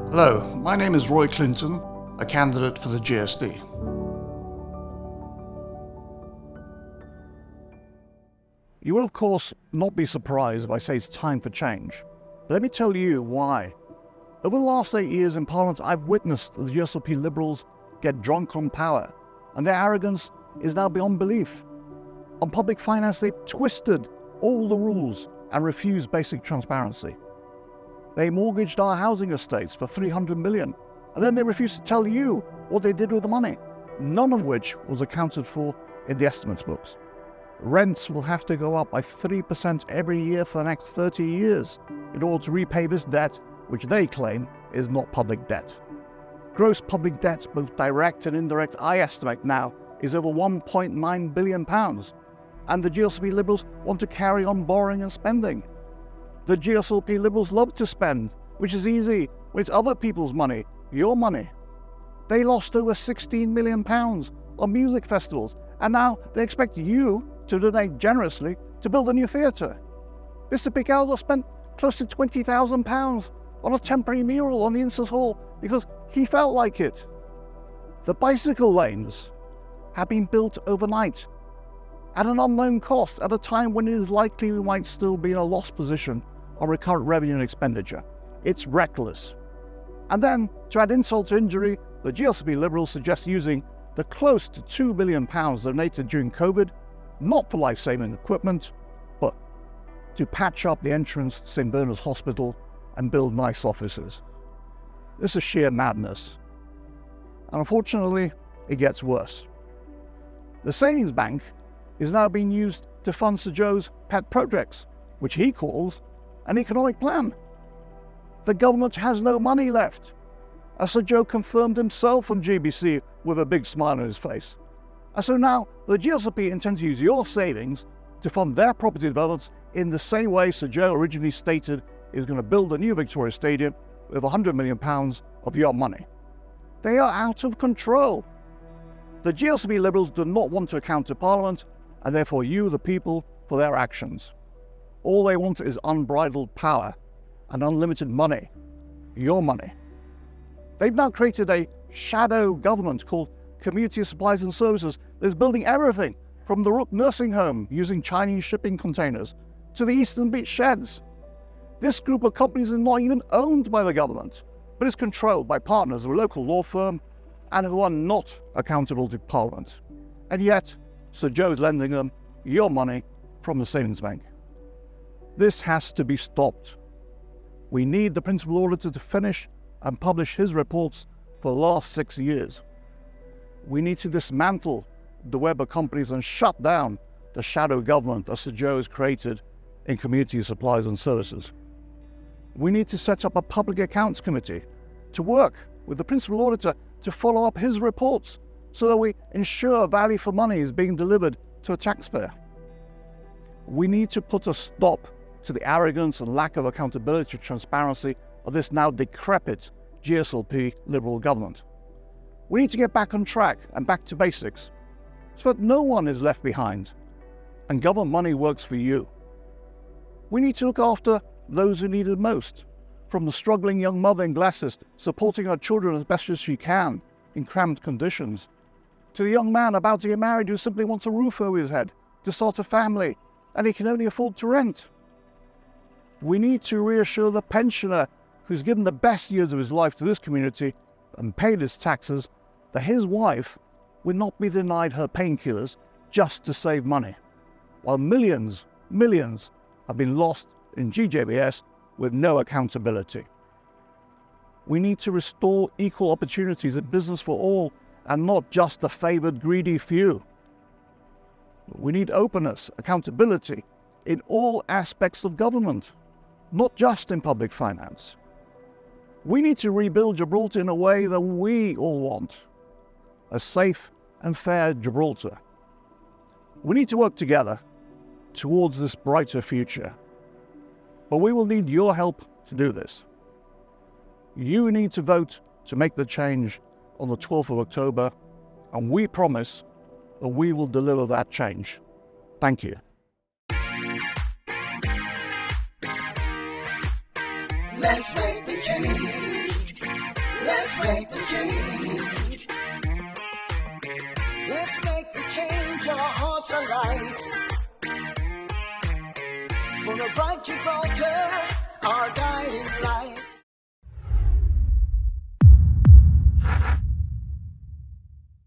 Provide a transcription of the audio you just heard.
Hello, my name is Roy Clinton, a candidate for the GSD. You will of course not be surprised if I say it's time for change. But let me tell you why. Over the last 8 years in Parliament, I've witnessed the GSLP Liberals get drunk on power, and their arrogance is now beyond belief. On public finance, they've twisted all the rules and refused basic transparency. They mortgaged our housing estates for $300 million, and then they refused to tell you what they did with the money, none of which was accounted for in the estimates books. Rents will have to go up by 3% every year for the next 30 years in order to repay this debt, which they claim is not public debt. Gross public debt, both direct and indirect, I estimate now, is over £1.9 billion, and the GSLP Liberals want to carry on borrowing and spending. The GSLP Liberals love to spend, which is easy when it's other people's money, your money. They lost over £16 million on music festivals, and now they expect you to donate generously to build a new theatre. Mr. Picaldo spent close to £20,000 on a temporary mural on the Inces Hall because he felt like it. The bicycle lanes have been built overnight at an unknown cost at a time when it is likely we might still be in a loss position on recurrent revenue and expenditure. It's reckless. And then, to add insult to injury, the GSLP Liberals suggest using the close to £2 billion donated during COVID, not for life-saving equipment, but to patch up the entrance to St. Bernard's Hospital and build nice offices. This is sheer madness. And unfortunately, it gets worse. The savings bank is now being used to fund Sir Joe's pet projects, which he calls an economic plan. The government has no money left, as Sir Joe confirmed himself on GBC with a big smile on his face. And so now the GSLP intends to use your savings to fund their property developments in the same way Sir Joe originally stated he was going to build a new Victoria Stadium with £100 million of your money. They are out of control. The GSLP Liberals do not want to account to Parliament, and therefore you, the people, for their actions. All they want is unbridled power and unlimited money, your money. They've now created a shadow government called Community Supplies and Services that's building everything from the Rook nursing home using Chinese shipping containers to the Eastern Beach sheds. This group of companies is not even owned by the government, but is controlled by partners of a local law firm and who are not accountable to Parliament. And yet, Sir Joe is lending them your money from the savings bank. This has to be stopped. We need the principal auditor to finish and publish his reports for the last 6 years. We need to dismantle the web of companies and shut down the shadow government that Sir Joe has created in Community Supplies and Services. We need to set up a public accounts committee to work with the principal auditor to follow up his reports so that we ensure value for money is being delivered to a taxpayer. We need to put a stop to the arrogance and lack of accountability and transparency of this now decrepit GSLP Liberal government. We need to get back on track and back to basics so that no one is left behind and government money works for you. We need to look after those who need it most, from the struggling young mother in Glasses supporting her children as best as she can in cramped conditions, to the young man about to get married who simply wants a roof over his head to start a family and he can only afford to rent. We need to reassure the pensioner who's given the best years of his life to this community and paid his taxes that his wife will not be denied her painkillers just to save money, while millions have been lost in GJBS with no accountability. We need to restore equal opportunities in business for all and not just the favoured greedy few. We need openness, accountability in all aspects of government, not just in public finance. We need to rebuild Gibraltar in a way that we all want, a safe and fair Gibraltar. We need to work together towards this brighter future, but we will need your help to do this. You need to vote to make the change on the 12th of October, and we promise that we will deliver that change. Thank you. Let's make the change. Let's make the change. Let's make the change. Our hearts are light. For a bright Gibraltar, our guiding light.